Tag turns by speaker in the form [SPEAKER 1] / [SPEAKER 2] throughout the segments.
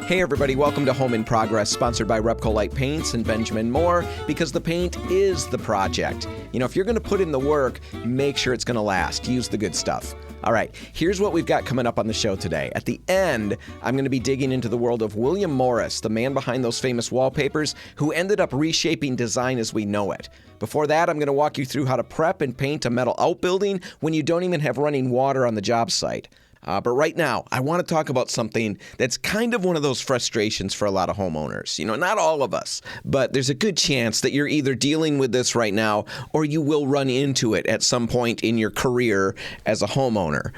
[SPEAKER 1] Hey everybody, welcome to Home in Progress, sponsored by RepcoLite Paints and Benjamin Moore, because the paint is the project. You know, if you're going to put in the work, make sure it's going to last. Use the good stuff. All right, here's what we've got coming up on the show today. At the end, I'm going to be digging into the world of William Morris, the man behind those famous wallpapers who ended up reshaping design as we know it. Before that, I'm going to walk you through how to prep and paint a metal outbuilding when you don't even have running water on the job site. But right now, I want to talk about something that's kind of one of those frustrations for a lot of homeowners. You know, not all of us, but there's a good chance that you're either dealing with this right now or you will run into it at some point in your career as a homeowner.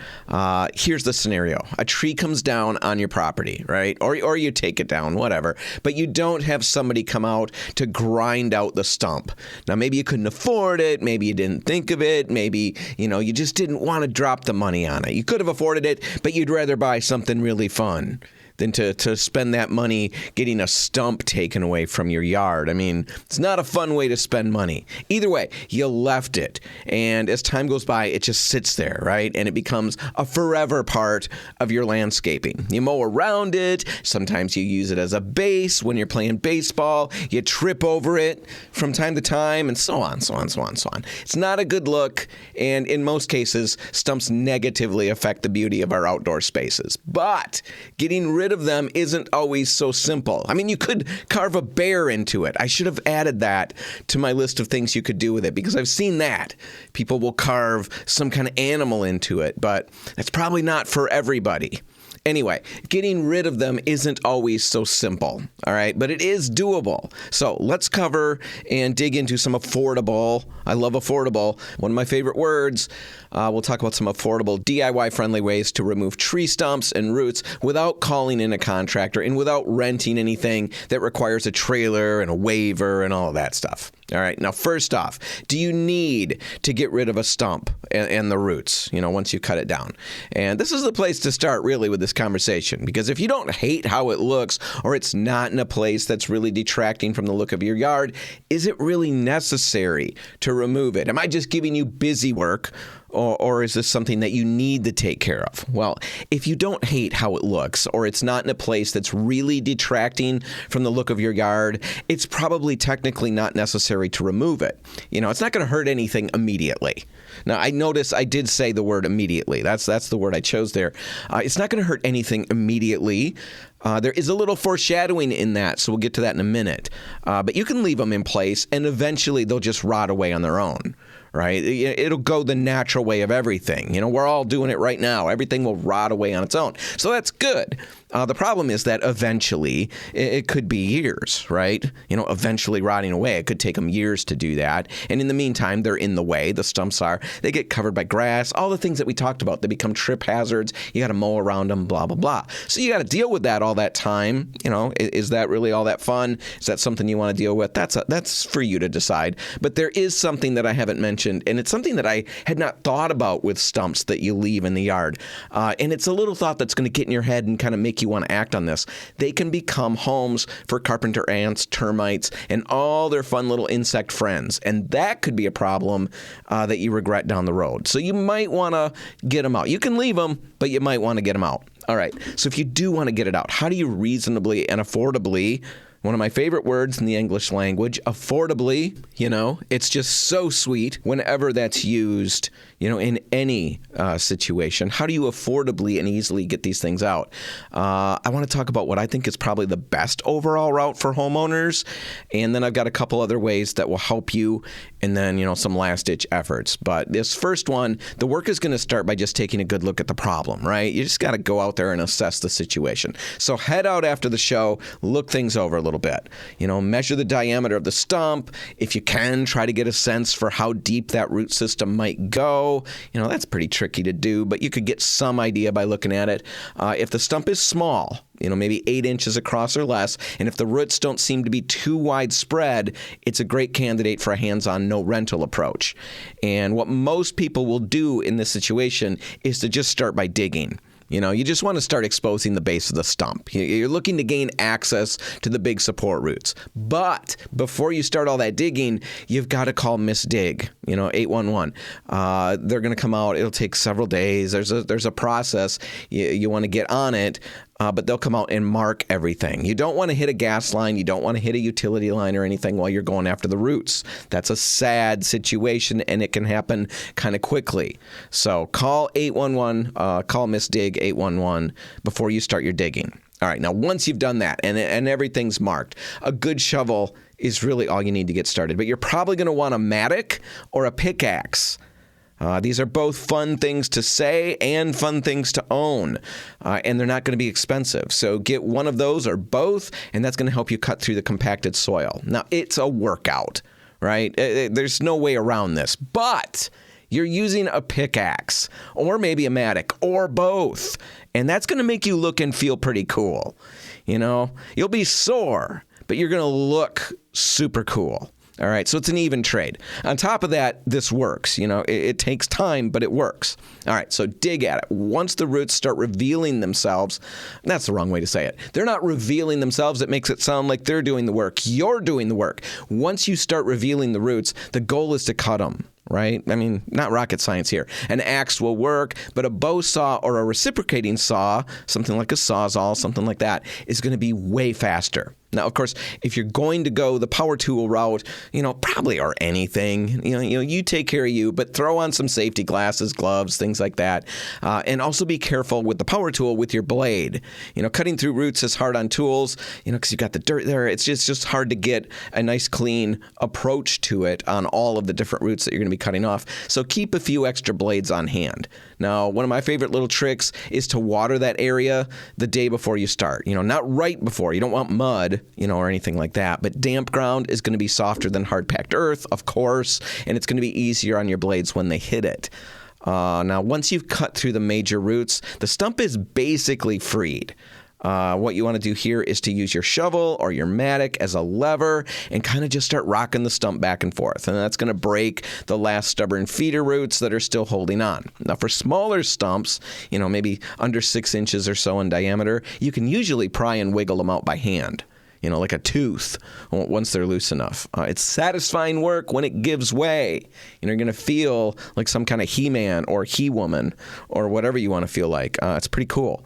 [SPEAKER 1] Here's the scenario. A tree comes down on your property, right? Or you take it down, whatever. But you don't have somebody come out to grind out the stump. Now, maybe you couldn't afford it. Maybe you didn't think of it. Maybe, you just didn't want to drop the money on it. You could have afforded it, but you'd rather buy something really fun than to spend that money getting a stump taken away from your yard. I mean, it's not a fun way to spend money. Either way, you left it. And as time goes by, it just sits there, right? And it becomes a forever part of your landscaping. You mow around it. Sometimes you use it as a base when you're playing baseball. You trip over it from time to time, and so on, so on, so on, so on. It's not a good look, and in most cases, stumps negatively affect the beauty of our outdoor spaces. But getting rid of them isn't always so simple. I mean, you could carve a bear into it. I should have added that to my list of things you could do with it, because I've seen that. People will carve some kind of animal into it, but that's probably not for everybody. Anyway, getting rid of them isn't always so simple, all right? But it is doable. So let's cover and dig into some affordable, I love affordable, one of my favorite words. We'll talk about some affordable DIY-friendly ways to remove tree stumps and roots without calling in a contractor and without renting anything that requires a trailer and a waiver and all of that stuff. All right, now first off, do you need to get rid of a stump and the roots, once you cut it down? And this is the place to start really with this conversation, because if you don't hate how it looks, or it's not in a place that's really detracting from the look of your yard, is it really necessary to remove it? Am I just giving you busy work? Or is this something that you need to take care of? Well, if you don't hate how it looks, or it's not in a place that's really detracting from the look of your yard, it's probably technically not necessary to remove it. It's not going to hurt anything immediately. Now, I notice I did say the word immediately. That's the word I chose there. It's not going to hurt anything immediately. There is a little foreshadowing in that, so we'll get to that in a minute. But you can leave them in place, and eventually they'll just rot away on their own. Right? It'll go the natural way of everything. We're all doing it right now. Everything will rot away on its own. So that's good. The problem is that eventually it could be years, right? Eventually rotting away. It could take them years to do that. And in the meantime, they're in the way. The stumps are. They get covered by grass. All the things that we talked about. They become trip hazards. You got to mow around them, blah, blah, blah. So you got to deal with that all that time. Is that really all that fun? Is that something you want to deal with? That's for you to decide. But there is something that I haven't mentioned, and it's something that I had not thought about with stumps that you leave in the yard. And it's a little thought that's going to get in your head and kind of make you want to act on this. They can become homes for carpenter ants, termites, and all their fun little insect friends. And that could be a problem that you regret down the road. So you might want to get them out. You can leave them, but you might want to get them out. All right. So if you do want to get it out, how do you reasonably and affordably, one of my favorite words in the English language, affordably, it's just so sweet whenever that's used, in any situation. How do you affordably and easily get these things out? I want to talk about what I think is probably the best overall route for homeowners. And then I've got a couple other ways that will help you, and then, some last-ditch efforts. But this first one, the work is going to start by just taking a good look at the problem, right? You just got to go out there and assess the situation. So head out after the show, look things over a little bit. Measure the diameter of the stump. If you can, try to get a sense for how deep that root system might go. That's pretty tricky to do, but you could get some idea by looking at it. If the stump is small, maybe 8 inches across or less, and if the roots don't seem to be too widespread, it's a great candidate for a hands-on, no-rental approach. And what most people will do in this situation is to just start by digging. You just want to start exposing the base of the stump. You're looking to gain access to the big support roots. But before you start all that digging, you've got to call Miss Dig, 811. They're going to come out. It'll take several days. There's a process. You want to get on it. but they'll come out and mark everything. You don't want to hit a gas line. You don't want to hit a utility line or anything while you're going after the roots. That's a sad situation, and it can happen kind of quickly. So call 811, call Miss Dig 811 before you start your digging. All right, now once you've done that and everything's marked, a good shovel is really all you need to get started. But you're probably going to want a mattock or a pickaxe. These are both fun things to say and fun things to own, and they're not going to be expensive. So get one of those or both, and that's going to help you cut through the compacted soil. Now, it's a workout, right? There's no way around this, but you're using a pickaxe or maybe a mattock or both, and that's going to make you look and feel pretty cool. You know, you'll be sore, but you're going to look super cool. All right, so it's an even trade. On top of that, this works. You know, it takes time, but it works. All right, so dig at it. Once the roots start revealing themselves, that's the wrong way to say it. They're not revealing themselves. It makes it sound like they're doing the work. You're doing the work. Once you start revealing the roots, the goal is to cut them. Right? I mean, not rocket science here. An axe will work, but a bow saw or a reciprocating saw, something like a Sawzall, something like that, is going to be way faster. Now, of course, if you're going to go the power tool route, you know, probably or anything, you take care of you, but throw on some safety glasses, gloves, things like that. And also be careful with the power tool with your blade. You know, cutting through roots is hard on tools, you know, because you've got the dirt there. It's just hard to get a nice clean approach to it on all of the different roots that you're going to be cutting off. So keep a few extra blades on hand. Now, one of my favorite little tricks is to water that area the day before you start. You know, not right before. You don't want mud, you know, or anything like that. But damp ground is going to be softer than hard-packed earth, of course, and it's going to be easier on your blades when they hit it. Now, once you've cut through the major roots, the stump is basically freed. What you want to do here is to use your shovel or your mattock as a lever and kind of just start rocking the stump back and forth. And that's going to break the last stubborn feeder roots that are still holding on. Now, for smaller stumps, you know, maybe under 6 inches or so in diameter, you can usually pry and wiggle them out by hand. You know, like a tooth, once they're loose enough. It's satisfying work when it gives way. You know, you're going to feel like some kind of He-Man or He-Woman or whatever you want to feel like. It's pretty cool.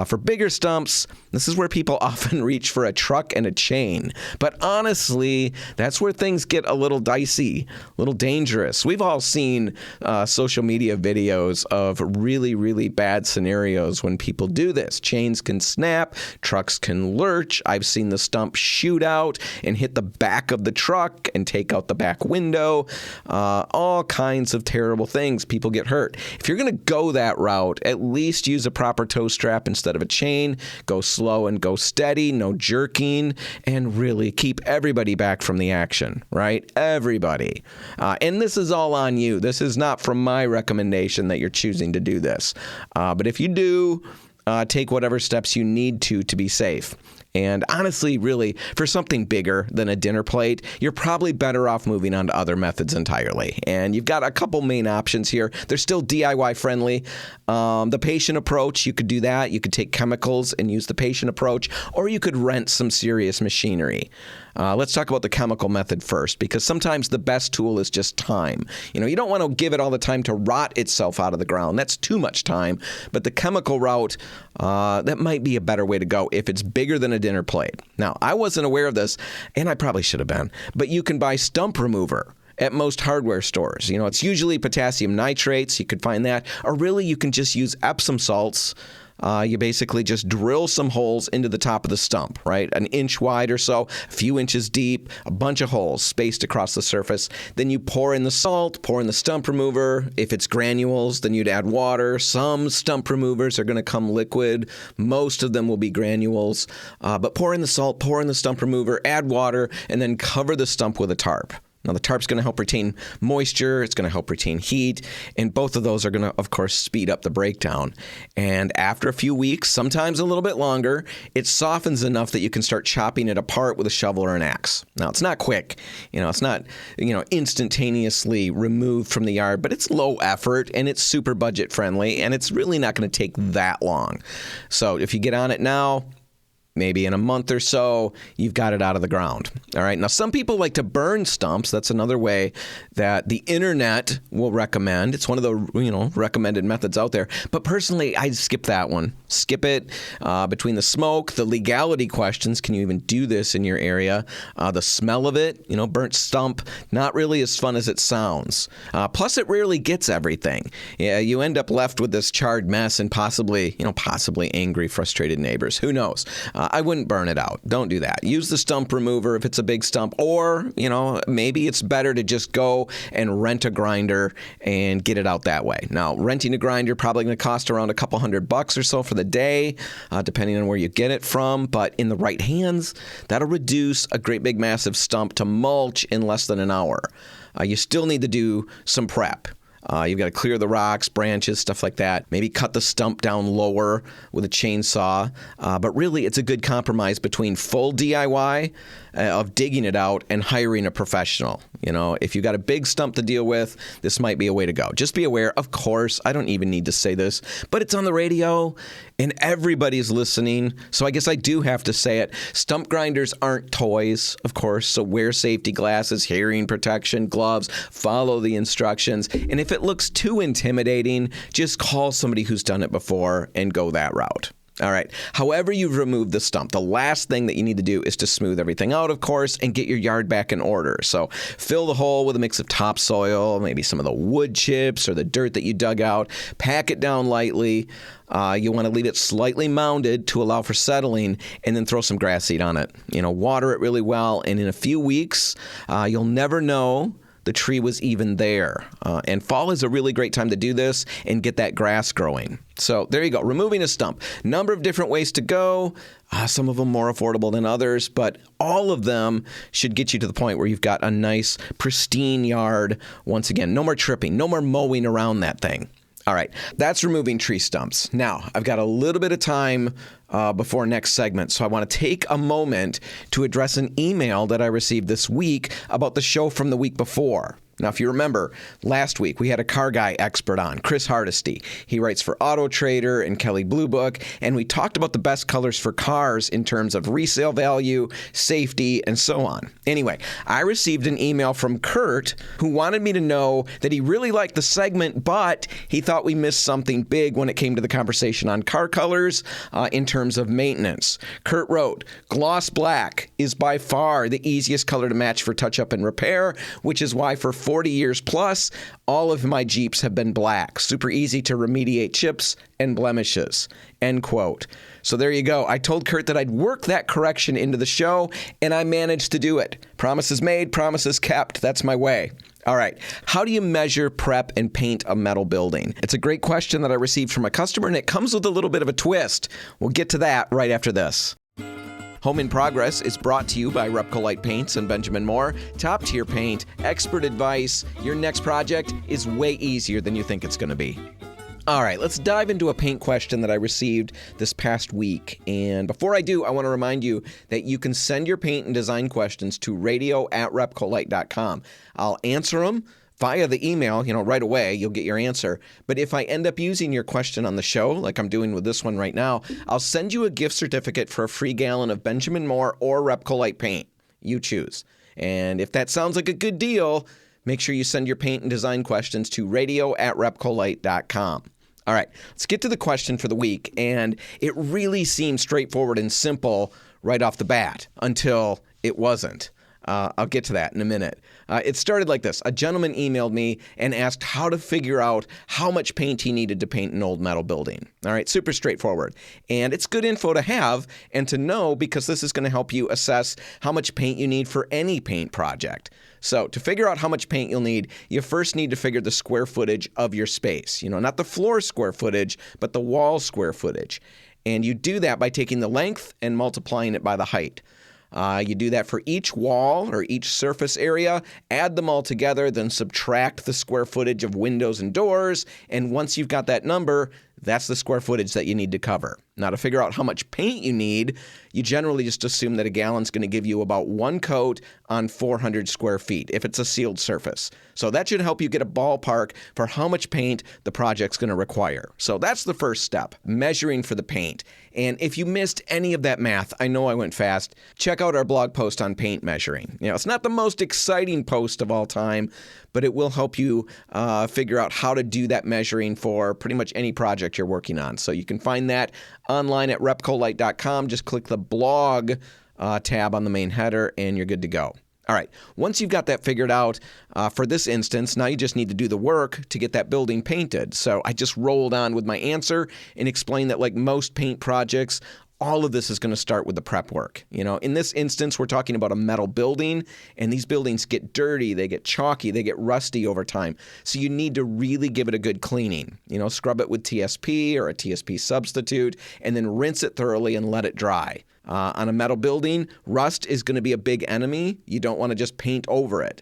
[SPEAKER 1] For bigger stumps, this is where people often reach for a truck and a chain. But honestly, that's where things get a little dicey, a little dangerous. We've all seen social media videos of really, really bad scenarios when people do this. Chains can snap, trucks can lurch. I've seen the stump shoot out and hit the back of the truck and take out the back window. All kinds of terrible things. People get hurt. If you're going to go that route, at least use a proper tow strap instead of a chain. Go slow and go steady, no jerking, and really keep everybody back from the action, right? Everybody. And this is all on you. This is not from my recommendation that you're choosing to do this. But if you do, take whatever steps you need to be safe. And honestly, really, for something bigger than a dinner plate, you're probably better off moving on to other methods entirely. And you've got a couple main options here. They're still DIY friendly. The patient approach, you could do that. You could take chemicals and use the patient approach, or you could rent some serious machinery. Let's talk about the chemical method first, because sometimes the best tool is just time. You know, you don't want to give it all the time to rot itself out of the ground. That's too much time. But the chemical route, that might be a better way to go if it's bigger than a dinner plate. Now, I wasn't aware of this, and I probably should have been, but you can buy stump remover at most hardware stores. You know, it's usually potassium nitrates. You could find that. Or really, you can just use Epsom salts. You basically just drill some holes into the top of the stump, right? An inch wide or so, a few inches deep, a bunch of holes spaced across the surface. Then you pour in the salt, pour in the stump remover. If it's granules, then you'd add water. Some stump removers are going to come liquid. Most of them will be granules. But pour in the salt, pour in the stump remover, add water, and then cover the stump with a tarp. Now, the tarp's going to help retain moisture. It's going to help retain heat. And both of those are going to, of course, speed up the breakdown. And after a few weeks, sometimes a little bit longer, it softens enough that you can start chopping it apart with a shovel or an axe. Now, it's not quick. You know, it's not, instantaneously removed from the yard, but it's low effort and it's super budget friendly. And it's really not going to take that long. So if you get on it now, Maybe in a month or so, you've got it out of the ground. All right. Now, some people like to burn stumps. That's another way that the internet will recommend. It's one of the recommended methods out there. But personally, I skip that one. Skip it. Between the smoke, the legality questions, can you even do this in your area? The smell of it, burnt stump, not really as fun as it sounds. Plus, it rarely gets everything. Yeah, you end up left with this charred mess and possibly angry, frustrated neighbors. Who knows? I wouldn't burn it out. Don't do that. Use the stump remover if it's a big stump, or, maybe it's better to just go and rent a grinder and get it out that way. Now, renting a grinder probably going to cost around a couple $100 or so for the day, depending on where you get it from. But in the right hands, that'll reduce a great big massive stump to mulch in less than an hour. You still need to do some prep. You've got to clear the rocks, branches, stuff like that. Maybe cut the stump down lower with a chainsaw. But really, it's a good compromise between full DIY of digging it out and hiring a professional. If you've got a big stump to deal with, this might be a way to go. Just be aware, of course, I don't even need to say this, but it's on the radio and everybody's listening. So I guess I do have to say it. Stump grinders aren't toys, of course. So wear safety glasses, hearing protection, gloves, follow the instructions. And if it looks too intimidating, just call somebody who's done it before and go that route. All right. However you've removed the stump, the last thing that you need to do is to smooth everything out, of course, and get your yard back in order. So fill the hole with a mix of topsoil, maybe some of the wood chips or the dirt that you dug out. Pack it down lightly. You want to leave it slightly mounded to allow for settling, and then throw some grass seed on it. Water it really well, and in a few weeks, you'll never know the tree was even there. And fall is a really great time to do this and get that grass growing. So there you go, removing a stump. Number of different ways to go. Some of them more affordable than others, but all of them should get you to the point where you've got a nice, pristine yard. Once again, no more tripping, no more mowing around that thing. All right, that's removing tree stumps. Now, I've got a little bit of time before next segment, so I want to take a moment to address an email that I received this week about the show from the week before. Now, if you remember, last week we had a car guy expert on, Chris Hardesty. He writes for Auto Trader and Kelley Blue Book, and we talked about the best colors for cars in terms of resale value, safety, and so on. Anyway, I received an email from Kurt who wanted me to know that he really liked the segment, but he thought we missed something big when it came to the conversation on car colors in terms of maintenance. Kurt wrote, "Gloss black is by far the easiest color to match for touch-up and repair, which is why for 40 years plus, all of my Jeeps have been black. Super easy to remediate chips and blemishes." End quote. So there you go. I told Kurt that I'd work that correction into the show, and I managed to do it. Promises made, promises kept. That's my way. All right. How do you measure, prep, and paint a metal building? It's a great question that I received from a customer, and it comes with a little bit of a twist. We'll get to that right after this. Home in Progress is brought to you by RepcoLite Paints and Benjamin Moore. Top tier paint, expert advice. Your next project is way easier than you think it's going to be. All right, let's dive into a paint question that I received this past week. And before I do, I want to remind you that you can send your paint and design questions to radio@repcolite.com. I'll answer them via the email, right away. You'll get your answer. But if I end up using your question on the show, like I'm doing with this one right now, I'll send you a gift certificate for a free gallon of Benjamin Moore or RepcoLite paint. You choose. And if that sounds like a good deal, make sure you send your paint and design questions to radio@repcolite.com. All right, let's get to the question for the week. And it really seemed straightforward and simple right off the bat until it wasn't. I'll get to that in a minute. It started like this. A gentleman emailed me and asked how to figure out how much paint he needed to paint an old metal building. All right, super straightforward. And it's good info to have and to know because this is going to help you assess how much paint you need for any paint project. So to figure out how much paint you'll need, you first need to figure the square footage of your space. Not the floor square footage, but the wall square footage. And you do that by taking the length and multiplying it by the height. You do that for each wall or each surface area, add them all together, then subtract the square footage of windows and doors. And once you've got that number, That's the square footage that you need to cover. Now, to figure out how much paint you need, you generally just assume that a gallon's going to give you about one coat on 400 square feet if it's a sealed surface. So that should help you get a ballpark for how much paint the project's going to require. So that's the first step, measuring for the paint. And if you missed any of that math, I know I went fast, check out our blog post on paint measuring. It's not the most exciting post of all time, but it will help you figure out how to do that measuring for pretty much any project you're working on. So you can find that online at RepcoLite.com. Just click the blog tab on the main header and you're good to go. All right, once you've got that figured out, for this instance, now you just need to do the work to get that building painted. So I just rolled on with my answer and explained that like most paint projects, all of this is going to start with the prep work. In this instance, we're talking about a metal building, and these buildings get dirty, they get chalky, they get rusty over time. So you need to really give it a good cleaning. Scrub it with TSP or a TSP substitute, and then rinse it thoroughly and let it dry. On a metal building, rust is going to be a big enemy. You don't want to just paint over it.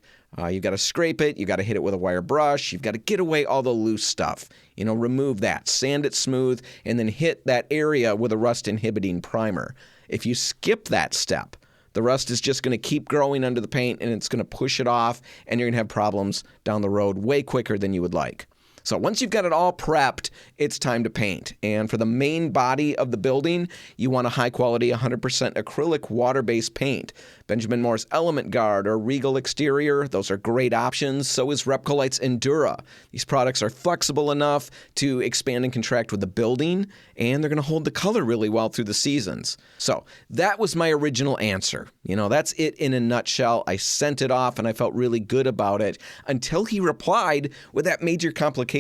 [SPEAKER 1] You've got to scrape it. You've got to hit it with a wire brush. You've got to get away all the loose stuff. Remove that, sand it smooth, and then hit that area with a rust-inhibiting primer. If you skip that step, the rust is just going to keep growing under the paint, and it's going to push it off, and you're going to have problems down the road way quicker than you would like. So once you've got it all prepped, it's time to paint. And for the main body of the building, you want a high-quality 100% acrylic water-based paint. Benjamin Moore's Element Guard or Regal Exterior, those are great options. So is RepcoLite's Endura. These products are flexible enough to expand and contract with the building, and they're going to hold the color really well through the seasons. So that was my original answer. That's it in a nutshell. I sent it off, and I felt really good about it until he replied with that major complication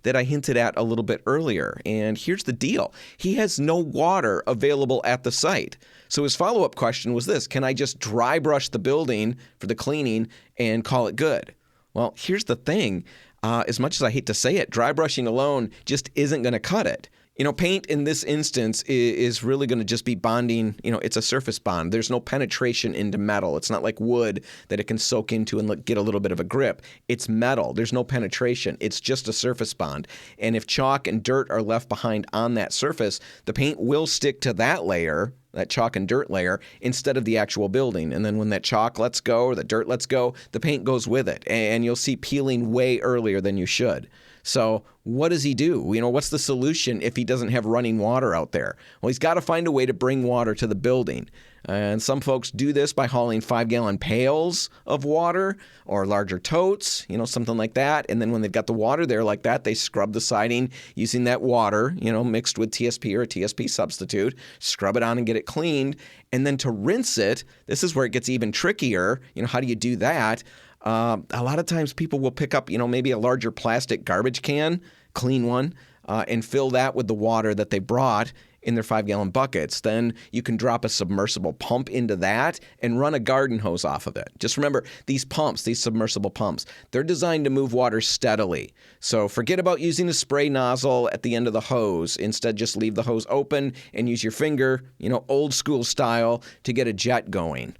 [SPEAKER 1] that I hinted at a little bit earlier. And here's the deal. He has no water available at the site. So his follow-up question was this: can I just dry brush the building for the cleaning and call it good? Well, here's the thing. As much as I hate to say it, dry brushing alone just isn't going to cut it. Paint in this instance is really going to just be bonding. It's a surface bond. There's no penetration into metal. It's not like wood that it can soak into and get a little bit of a grip. It's metal. There's no penetration. It's just a surface bond. And if chalk and dirt are left behind on that surface, the paint will stick to that layer, that chalk and dirt layer, instead of the actual building. And then when that chalk lets go or the dirt lets go, the paint goes with it. And you'll see peeling way earlier than you should. So what does he do? What's the solution if he doesn't have running water out there? Well, he's got to find a way to bring water to the building. And some folks do this by hauling 5-gallon pails of water or larger totes, something like that. And then when they've got the water there like that, they scrub the siding using that water, mixed with TSP or a TSP substitute, scrub it on and get it cleaned. And then to rinse it, this is where it gets even trickier. How do you do that? A lot of times people will pick up, maybe a larger plastic garbage can, clean one, and fill that with the water that they brought in their 5-gallon buckets. Then you can drop a submersible pump into that and run a garden hose off of it. Just remember, these pumps, these submersible pumps, they're designed to move water steadily. So forget about using a spray nozzle at the end of the hose. Instead, just leave the hose open and use your finger, old school style, to get a jet going.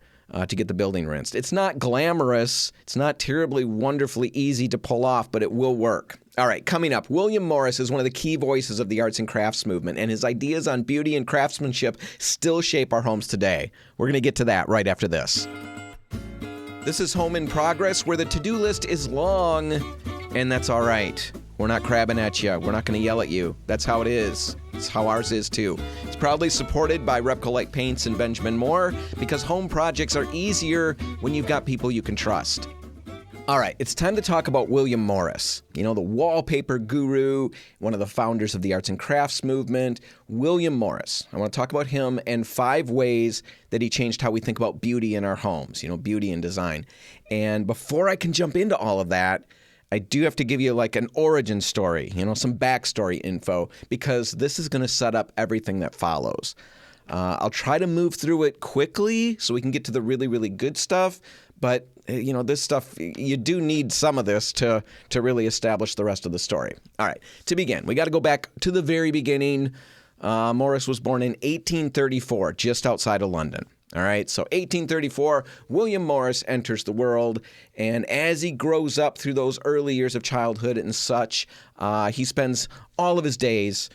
[SPEAKER 1] To get the building rinsed. It's not glamorous. It's not terribly wonderfully easy to pull off, but it will work. All right, coming up, William Morris is one of the key voices of the arts and crafts movement, and his ideas on beauty and craftsmanship still shape our homes today. We're going to get to that right after this. This is Home in Progress, where the to-do list is long, and that's all right. We're not crabbing at you. We're not going to yell at you. That's how it is. It's how ours is, too. It's proudly supported by RepcoLite Paints and Benjamin Moore, because home projects are easier when you've got people you can trust. All right, it's time to talk about William Morris, the wallpaper guru, one of the founders of the arts and crafts movement. William Morris. I want to talk about him and 5 ways that he changed how we think about beauty in our homes, beauty and design. And before I can jump into all of that, I do have to give you like an origin story, some backstory info, because this is going to set up everything that follows. I'll try to move through it quickly so we can get to the really, really good stuff. But, this stuff, you do need some of this to really establish the rest of the story. All right, to begin, we got to go back to the very beginning. Morris was born in 1834, just outside of London. All right, so 1834, William Morris enters the world, and as he grows up through those early years of childhood and such, he spends all of his days,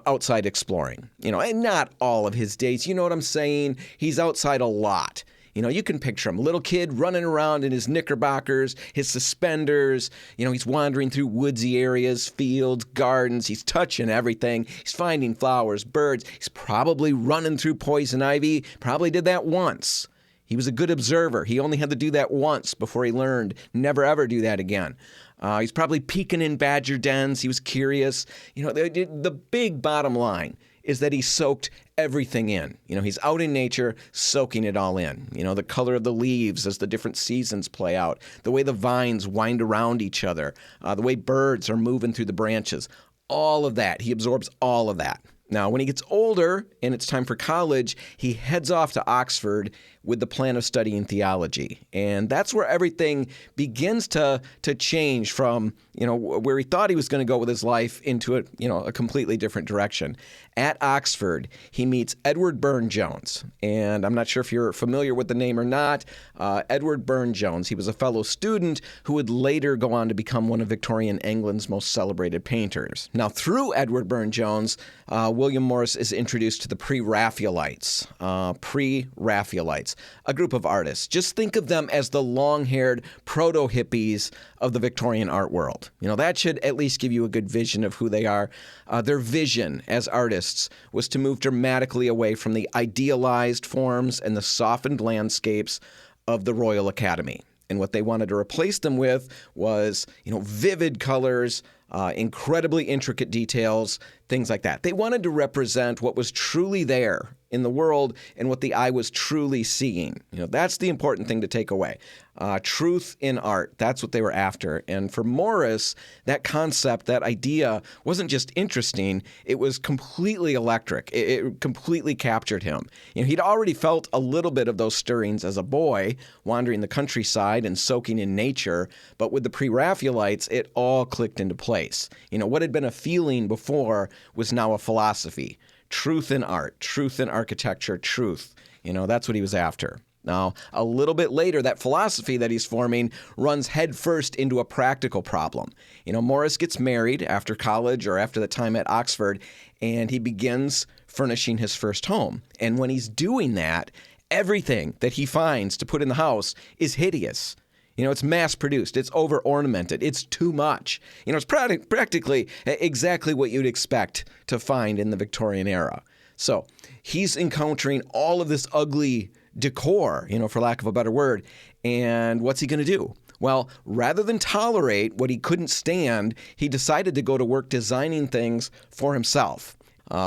[SPEAKER 1] outside exploring. And not all of his days, you know what I'm saying? He's outside a lot. You can picture him, little kid running around in his knickerbockers, his suspenders. He's wandering through woodsy areas, fields, gardens. He's touching everything. He's finding flowers, birds. He's probably running through poison ivy. Probably did that once. He was a good observer. He only had to do that once before he learned never ever do that again. He's probably peeking in badger dens. He was curious. The big bottom line is that he soaked everything in. He's out in nature, soaking it all in. The color of the leaves as the different seasons play out, the way the vines wind around each other, the way birds are moving through the branches. All of that. He absorbs all of that. Now, when he gets older and it's time for college, he heads off to Oxford with the plan of studying theology. And that's where everything begins to change from, where he thought he was going to go with his life into a completely different direction. At Oxford, he meets Edward Burne-Jones. And I'm not sure if you're familiar with the name or not. Edward Burne-Jones, he was a fellow student who would later go on to become one of Victorian England's most celebrated painters. Now, through Edward Burne-Jones, William Morris is introduced to the Pre-Raphaelites. A group of artists. Just think of them as the long-haired proto-hippies of the Victorian art world. That should at least give you a good vision of who they are. Their vision as artists was to move dramatically away from the idealized forms and the softened landscapes of the Royal Academy. And what they wanted to replace them with was, vivid colors, incredibly intricate details, things like that. They wanted to represent what was truly there in the world and what the eye was truly seeing. That's the important thing to take away. Truth in art, that's what they were after. And for Morris, that concept, that idea wasn't just interesting, it was completely electric. It completely captured him. He'd already felt a little bit of those stirrings as a boy, wandering the countryside and soaking in nature, but with the Pre-Raphaelites, it all clicked into place. What had been a feeling before was now a philosophy. Truth in art, truth in architecture, truth. That's what he was after. Now, a little bit later, that philosophy that he's forming runs headfirst into a practical problem. Morris gets married after college or after the time at Oxford, and he begins furnishing his first home. And when he's doing that, everything that he finds to put in the house is hideous. It's mass-produced. It's over-ornamented. It's too much. It's practically exactly what you'd expect to find in the Victorian era. So he's encountering all of this ugly decor, for lack of a better word. And what's he going to do? Well, rather than tolerate what he couldn't stand, he decided to go to work designing things for himself.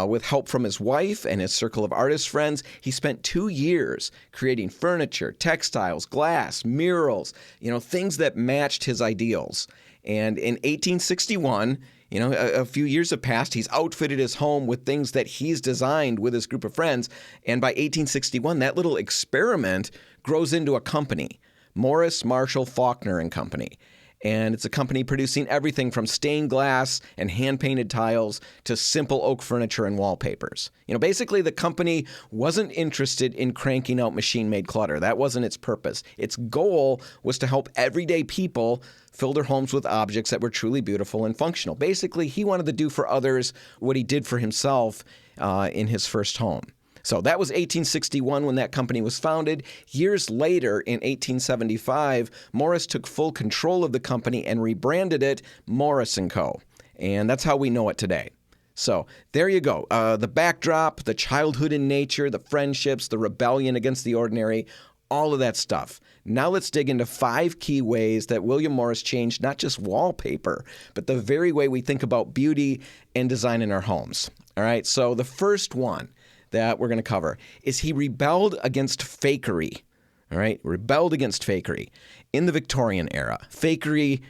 [SPEAKER 1] With help from his wife and his circle of artist friends, he spent 2 years creating furniture, textiles, glass, murals, things that matched his ideals. And in 1861, a few years have passed, he's outfitted his home with things that he's designed with his group of friends. And by 1861, that little experiment grows into a company, Morris, Marshall, Faulkner and Company. And it's a company producing everything from stained glass and hand-painted tiles to simple oak furniture and wallpapers. Basically, the company wasn't interested in cranking out machine-made clutter. That wasn't its purpose. Its goal was to help everyday people fill their homes with objects that were truly beautiful and functional. Basically, he wanted to do for others what he did for himself in his first home. So that was 1861 when that company was founded. Years later, in 1875, Morris took full control of the company and rebranded it Morris & Co. And that's how we know it today. So there you go. The backdrop, the childhood in nature, the friendships, the rebellion against the ordinary, all of that stuff. Now let's dig into 5 key ways that William Morris changed not just wallpaper, but the very way we think about beauty and design in our homes. All right, so the first one that we're going to cover is he rebelled against fakery. All right, rebelled against fakery. In the Victorian era, fakery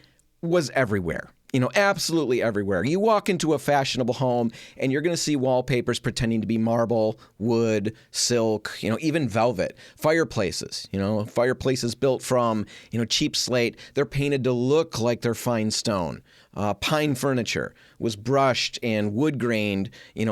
[SPEAKER 1] was everywhere. absolutely everywhere. You walk into a fashionable home and you're going to see wallpapers pretending to be marble, wood, silk, even velvet. Fireplaces, fireplaces built from, cheap slate. They're painted to look like they're fine stone. Pine furniture was brushed and wood grained,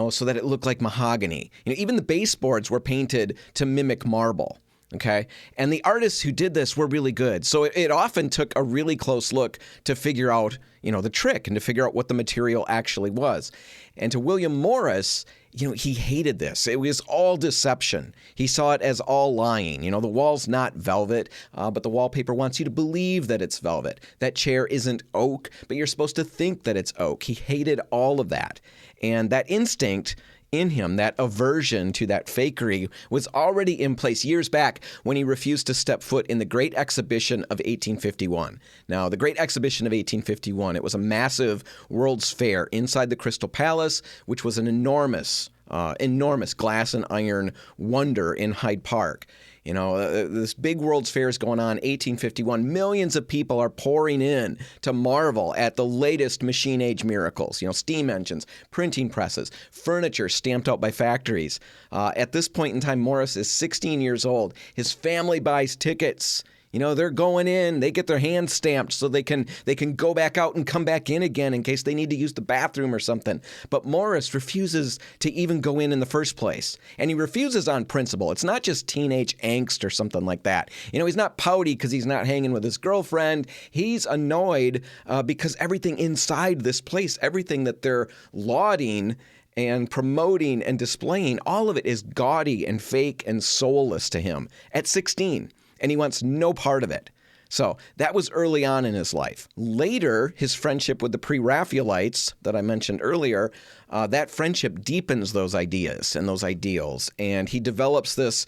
[SPEAKER 1] so that it looked like mahogany. Even the baseboards were painted to mimic marble. Okay. And the artists who did this were really good. So it often took a really close look to figure out, the trick and to figure out what the material actually was. And to William Morris, he hated this. It was all deception. He saw it as all lying. The wall's not velvet, but the wallpaper wants you to believe that it's velvet. That chair isn't oak, but you're supposed to think that it's oak. He hated all of that. And that instinct in him, that aversion to that fakery, was already in place years back when he refused to step foot in the Great Exhibition of 1851. Now, the Great Exhibition of 1851, it was a massive World's Fair inside the Crystal Palace, which was an enormous glass and iron wonder in Hyde Park. This big World's Fair is going on, 1851. Millions of people are pouring in to marvel at the latest machine age miracles, steam engines, printing presses, furniture stamped out by factories. At this point in time, Morris is 16 years old. His family buys tickets. They're going in, they get their hands stamped so they can go back out and come back in again in case they need to use the bathroom or something. But Morris refuses to even go in the first place. And he refuses on principle. It's not just teenage angst or something like that. He's not pouty because he's not hanging with his girlfriend. He's annoyed because everything inside this place, everything that they're lauding and promoting and displaying, all of it is gaudy and fake and soulless to him at 16. And he wants no part of it. So that was early on in his life. Later, his friendship with the pre-Raphaelites that I mentioned earlier, that friendship deepens those ideas and those ideals. And he develops this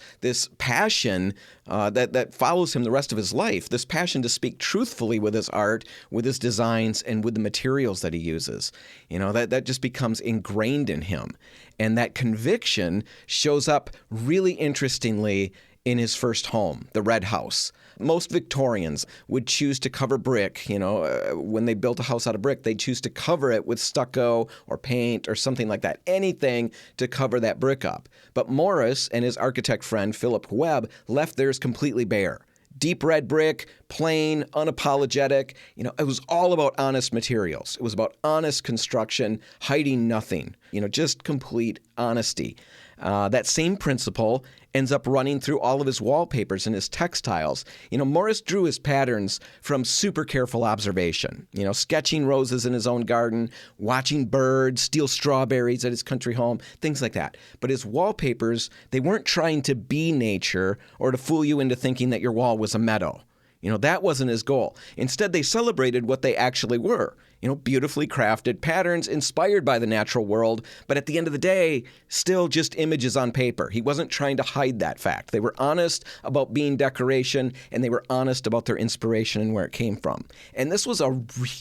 [SPEAKER 1] passion that follows him the rest of his life, this passion to speak truthfully with his art, with his designs, and with the materials that he uses. That just becomes ingrained in him. And that conviction shows up really interestingly in his first home, the Red House. Most Victorians would choose to cover brick, when they built a house out of brick, they'd choose to cover it with stucco or paint or something like that, anything to cover that brick up. But Morris and his architect friend, Philip Webb, left theirs completely bare. Deep red brick, plain, unapologetic. It was all about honest materials. It was about honest construction, hiding nothing, just complete honesty. That same principle ends up running through all of his wallpapers and his textiles. Morris drew his patterns from super careful observation, sketching roses in his own garden, watching birds steal strawberries at his country home, things like that. But his wallpapers, they weren't trying to be nature or to fool you into thinking that your wall was a meadow. That wasn't his goal. Instead, they celebrated what they actually were. Beautifully crafted patterns inspired by the natural world, but at the end of the day, still just images on paper. He wasn't trying to hide that fact. They were honest about being decoration, and they were honest about their inspiration and where it came from. And this was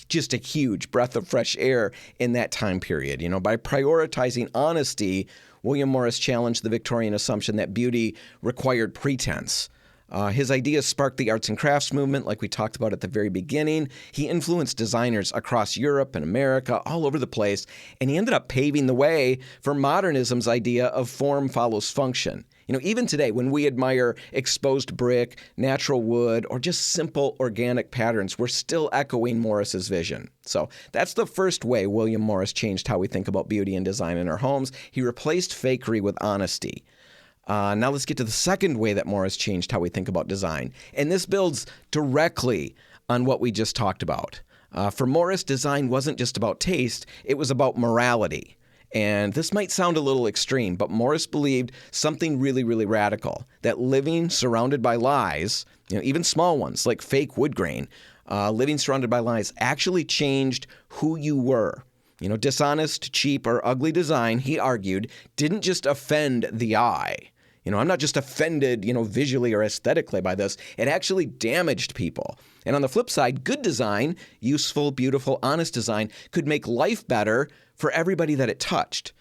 [SPEAKER 1] just a huge breath of fresh air in that time period. By prioritizing honesty, William Morris challenged the Victorian assumption that beauty required pretense. His ideas sparked the arts and crafts movement, like we talked about at the very beginning. He influenced designers across Europe and America, all over the place, and he ended up paving the way for modernism's idea of form follows function. Even today, when we admire exposed brick, natural wood, or just simple organic patterns, we're still echoing Morris's vision. So that's the first way William Morris changed how we think about beauty and design in our homes. He replaced fakery with honesty. Now let's get to the second way that Morris changed how we think about design. And this builds directly on what we just talked about. For Morris, design wasn't just about taste, it was about morality. And this might sound a little extreme, but Morris believed something really, really radical, that living surrounded by lies, even small ones like fake wood grain, living surrounded by lies actually changed who you were. Dishonest, cheap, or ugly design, he argued, didn't just offend the eye. I'm not just offended, visually or aesthetically by this. It actually damaged people. And on the flip side, good design, useful, beautiful, honest design, could make life better for everybody that it touched.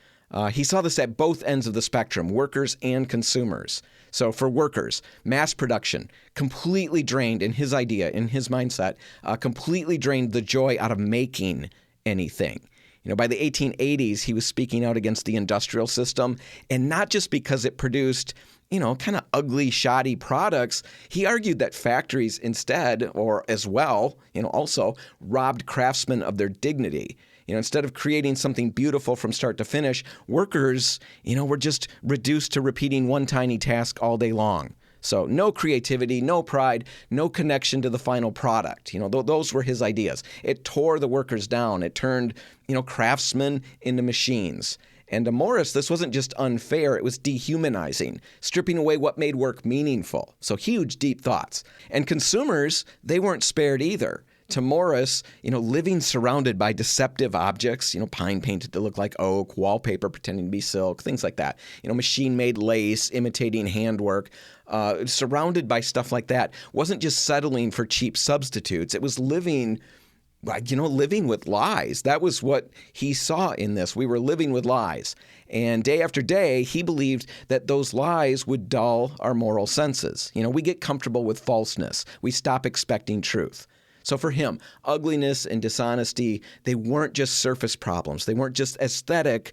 [SPEAKER 1] He saw this at both ends of the spectrum, workers and consumers. So for workers, mass production completely drained, in his idea, in his mindset, completely drained the joy out of making anything. By the 1880s, he was speaking out against the industrial system, and not just because it produced kind of ugly, shoddy products. He argued that factories instead, or as well, also robbed craftsmen of their dignity. Instead of creating something beautiful from start to finish, workers, were just reduced to repeating one tiny task all day long. So no creativity, no pride, no connection to the final product. Those were his ideas. It tore the workers down. It turned, craftsmen into machines. And to Morris, this wasn't just unfair, it was dehumanizing, stripping away what made work meaningful. So huge, deep thoughts. And consumers, they weren't spared either. To Morris, living surrounded by deceptive objects, pine painted to look like oak, wallpaper pretending to be silk, things like that, machine-made lace, imitating handwork, surrounded by stuff like that, wasn't just settling for cheap substitutes. It was living with lies. That was what he saw in this. We were living with lies. And day after day, he believed that those lies would dull our moral senses. We get comfortable with falseness. We stop expecting truth. So for him, ugliness and dishonesty, they weren't just surface problems. They weren't just aesthetic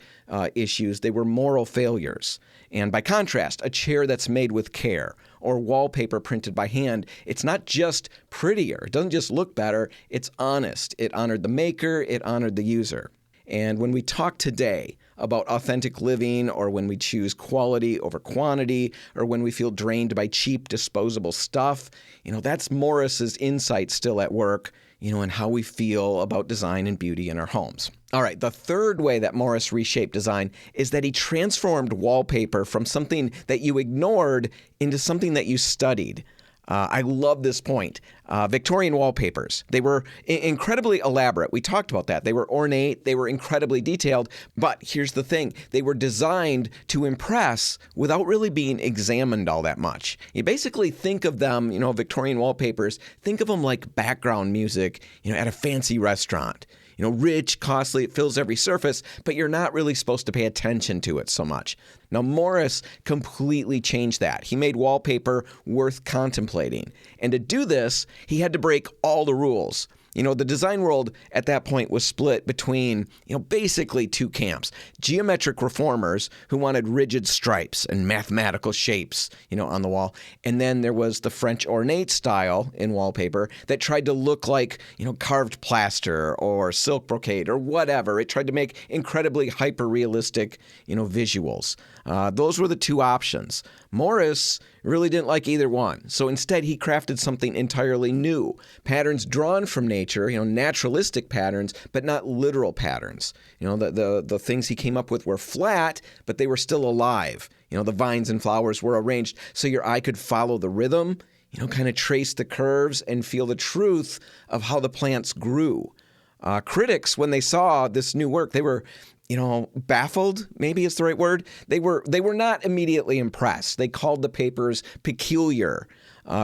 [SPEAKER 1] issues. They were moral failures. And by contrast, a chair that's made with care or wallpaper printed by hand, it's not just prettier. It doesn't just look better. It's honest. It honored the maker. It honored the user. And when we talk today about authentic living, or when we choose quality over quantity, or when we feel drained by cheap disposable stuff, that's Morris's insight still at work, and how we feel about design and beauty in our homes. All right, the third way that Morris reshaped design is that he transformed wallpaper from something that you ignored into something that you studied. I love this point. Victorian wallpapers, they were incredibly elaborate. We talked about that. They were ornate. They were incredibly detailed. But here's the thing. They were designed to impress without really being examined all that much. You basically think of them, Victorian wallpapers, think of them like background music, at a fancy restaurant. Rich, costly, it fills every surface, but you're not really supposed to pay attention to it so much. Now, Morris completely changed that. He made wallpaper worth contemplating. And to do this, he had to break all the rules. The design world at that point was split between, basically two camps. Geometric reformers who wanted rigid stripes and mathematical shapes, on the wall. And then there was the French ornate style in wallpaper that tried to look like, carved plaster or silk brocade or whatever. It tried to make incredibly hyper-realistic, visuals. Those were the two options. Morris really didn't like either one. So instead, he crafted something entirely new. Patterns drawn from nature, naturalistic patterns, but not literal patterns. The things he came up with were flat, but they were still alive. The vines and flowers were arranged so your eye could follow the rhythm, kind of trace the curves and feel the truth of how the plants grew. Critics, when they saw this new work, they were baffled, maybe is the right word. They were not immediately impressed. They called the papers peculiar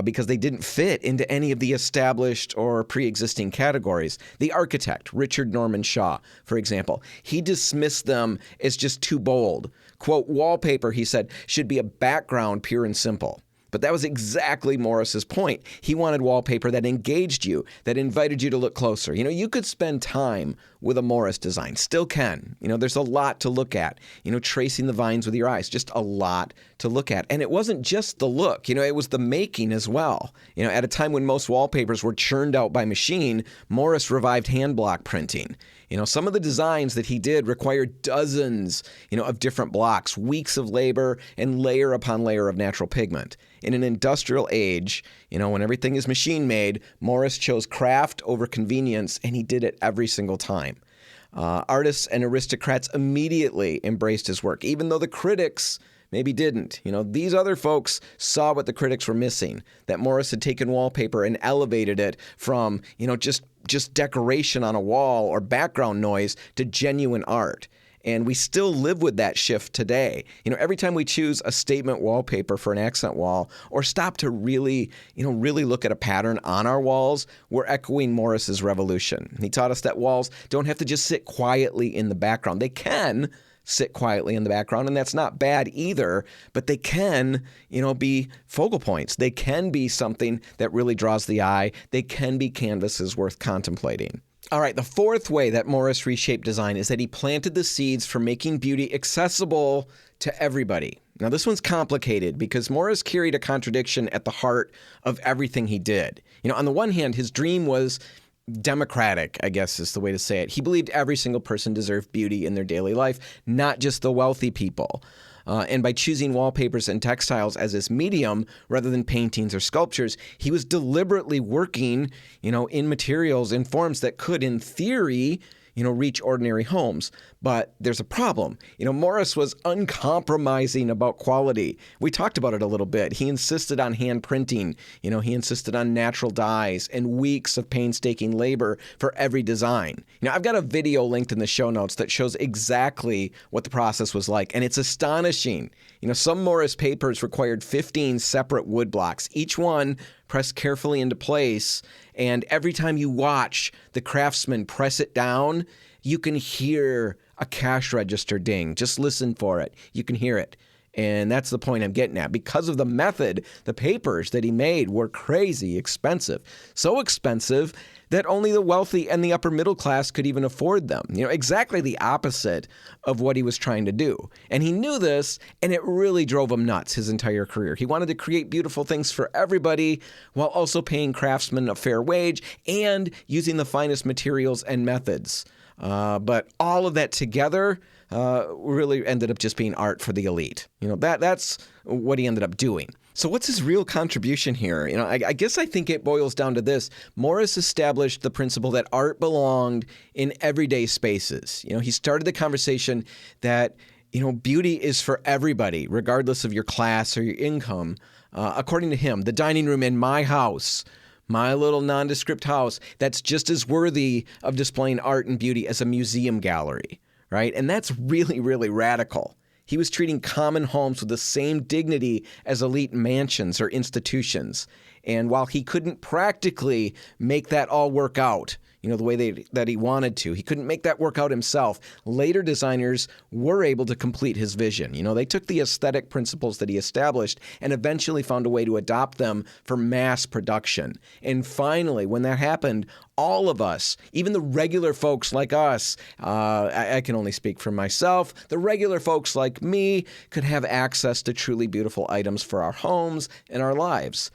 [SPEAKER 1] because they didn't fit into any of the established or pre-existing categories. The architect, Richard Norman Shaw, for example, he dismissed them as just too bold. Quote, wallpaper, he said, should be a background pure and simple. But that was exactly Morris's point. He wanted wallpaper that engaged you, that invited you to look closer. You could spend time with a Morris design, still can. There's a lot to look at. Tracing the vines with your eyes, just a lot to look at. And it wasn't just the look, it was the making as well. At a time when most wallpapers were churned out by machine, Morris revived hand block printing. Some of the designs that he did required dozens, of different blocks, weeks of labor, and layer upon layer of natural pigment. In an industrial age, when everything is machine-made, Morris chose craft over convenience, and he did it every single time. Artists and aristocrats immediately embraced his work, even though the critics maybe didn't. These other folks saw what the critics were missing, that Morris had taken wallpaper and elevated it from, just decoration on a wall or background noise to genuine art. And we still live with that shift today. Every time we choose a statement wallpaper for an accent wall or stop to really look at a pattern on our walls, we're echoing Morris's revolution. He taught us that walls don't have to just sit quietly in the background. They can, sit quietly in the background, and that's not bad either, but they can, be focal points. They can be something that really draws the eye. They can be canvases worth contemplating. All right, the fourth way that Morris reshaped design is that he planted the seeds for making beauty accessible to everybody. Now, this one's complicated because Morris carried a contradiction at the heart of everything he did. On the one hand, his dream was democratic, I guess is the way to say it. He believed every single person deserved beauty in their daily life, not just the wealthy people. And by choosing wallpapers and textiles as his medium rather than paintings or sculptures, he was deliberately working, in materials in forms that could, in theory, reach ordinary homes. But there's a problem. Morris was uncompromising about quality. We talked about it a little bit. He insisted on hand printing. He insisted on natural dyes and weeks of painstaking labor for every design. I've got a video linked in the show notes that shows exactly what the process was like, and it's astonishing. Some Morris papers required 15 separate wood blocks, each one pressed carefully into place, and every time you watch the craftsman press it down, you can hear a cash register ding. Just listen for it. You can hear it. And that's the point I'm getting at. Because of the method, the papers that he made were crazy expensive. So expensive that only the wealthy and the upper middle class could even afford them. Exactly the opposite of what he was trying to do. And he knew this, and it really drove him nuts his entire career. He wanted to create beautiful things for everybody while also paying craftsmen a fair wage and using the finest materials and methods. But all of that together really ended up just being art for the elite. That's what he ended up doing. So what's his real contribution here? I guess I think it boils down to this. Morris established the principle that art belonged in everyday spaces. He started the conversation that, beauty is for everybody, regardless of your class or your income. According to him, the dining room in my house, my little nondescript house, that's just as worthy of displaying art and beauty as a museum gallery, right? And that's really, really radical. He was treating common homes with the same dignity as elite mansions or institutions. And while he couldn't practically make that all work out, the way that he wanted to, he couldn't make that work out himself. Later designers were able to complete his vision. They took the aesthetic principles that he established and eventually found a way to adopt them for mass production. And finally, when that happened, all of us, even the regular folks like us, I can only speak for myself, the regular folks like me could have access to truly beautiful items for our homes and our lives.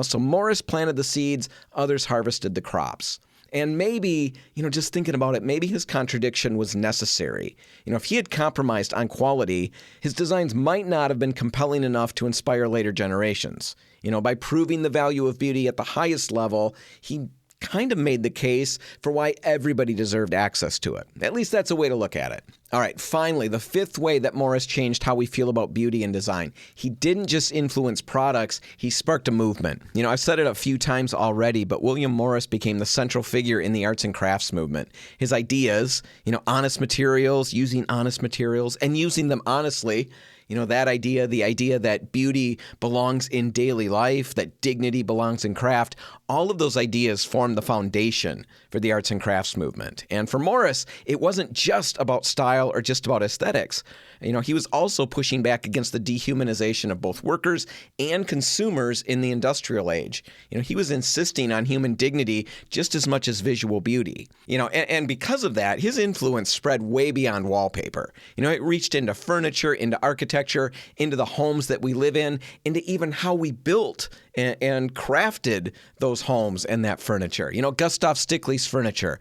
[SPEAKER 1] So Morris planted the seeds, others harvested the crops. And maybe, just thinking about it, maybe his contradiction was necessary. If he had compromised on quality, his designs might not have been compelling enough to inspire later generations. By proving the value of beauty at the highest level, he kind of made the case for why everybody deserved access to it. At least that's a way to look at it. All right, finally, the fifth way that Morris changed how we feel about beauty and design. He didn't just influence products, he sparked a movement. I've said it a few times already, but William Morris became the central figure in the arts and crafts movement. His ideas, honest materials, using honest materials, and using them honestly, that idea, the idea that beauty belongs in daily life, that dignity belongs in craft, all of those ideas form the foundation for the arts and crafts movement. And for Morris, it wasn't just about style or just about aesthetics. He was also pushing back against the dehumanization of both workers and consumers in the industrial age. He was insisting on human dignity just as much as visual beauty. And because of that, his influence spread way beyond wallpaper. It reached into furniture, into architecture, into the homes that we live in, into even how we built and crafted those homes and that furniture. Gustav Stickley's furniture,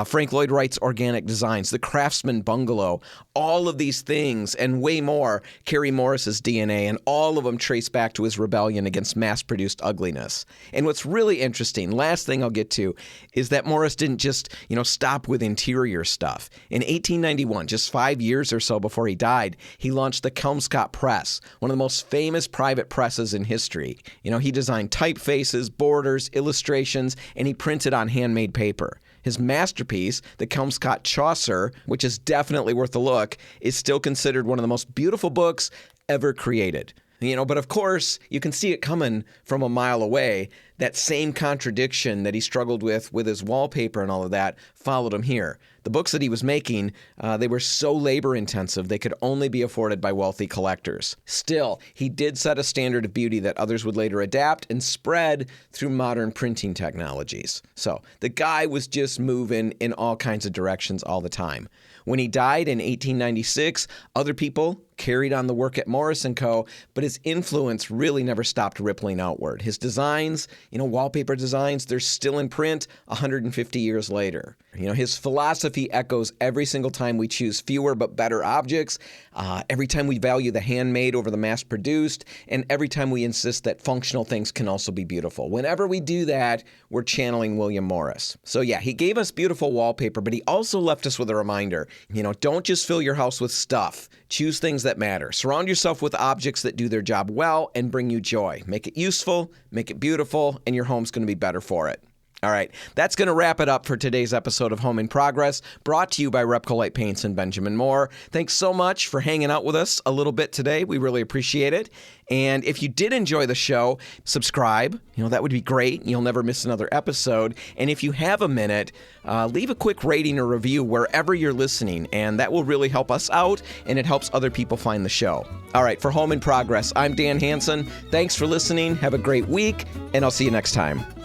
[SPEAKER 1] Frank Lloyd Wright's organic designs, the Craftsman bungalow, all of these things and way more carry Morris's DNA, and all of them trace back to his rebellion against mass-produced ugliness. And what's really interesting, last thing I'll get to, is that Morris didn't just, stop with interior stuff. In 1891, just 5 years or so before he died, he launched the Kelmscott Press, one of the most famous private presses in history. He designed typefaces, borders, illustrations, and he printed on handmade paper. His masterpiece, the Kelmscott Chaucer, which is definitely worth a look, is still considered one of the most beautiful books ever created. But of course, you can see it coming from a mile away. That same contradiction that he struggled with his wallpaper and all of that followed him here. The books that he was making, they were so labor intensive, they could only be afforded by wealthy collectors. Still, he did set a standard of beauty that others would later adapt and spread through modern printing technologies. So the guy was just moving in all kinds of directions all the time. When he died in 1896, other people carried on the work at Morris & Co., but his influence really never stopped rippling outward. His designs, wallpaper designs, they're still in print 150 years later. His philosophy echoes every single time we choose fewer but better objects, every time we value the handmade over the mass-produced, and every time we insist that functional things can also be beautiful. Whenever we do that, we're channeling William Morris. So yeah, he gave us beautiful wallpaper, but he also left us with a reminder, don't just fill your house with stuff. Choose things that matter. Surround yourself with objects that do their job well and bring you joy. Make it useful, make it beautiful, and your home's going to be better for it. All right, that's going to wrap it up for today's episode of Home in Progress, brought to you by RepcoLite Paints and Benjamin Moore. Thanks so much for hanging out with us a little bit today. We really appreciate it. And if you did enjoy the show, subscribe. That would be great. You'll never miss another episode. And if you have a minute, leave a quick rating or review wherever you're listening, and that will really help us out, and it helps other people find the show. All right, for Home in Progress, I'm Dan Hansen. Thanks for listening. Have a great week, and I'll see you next time.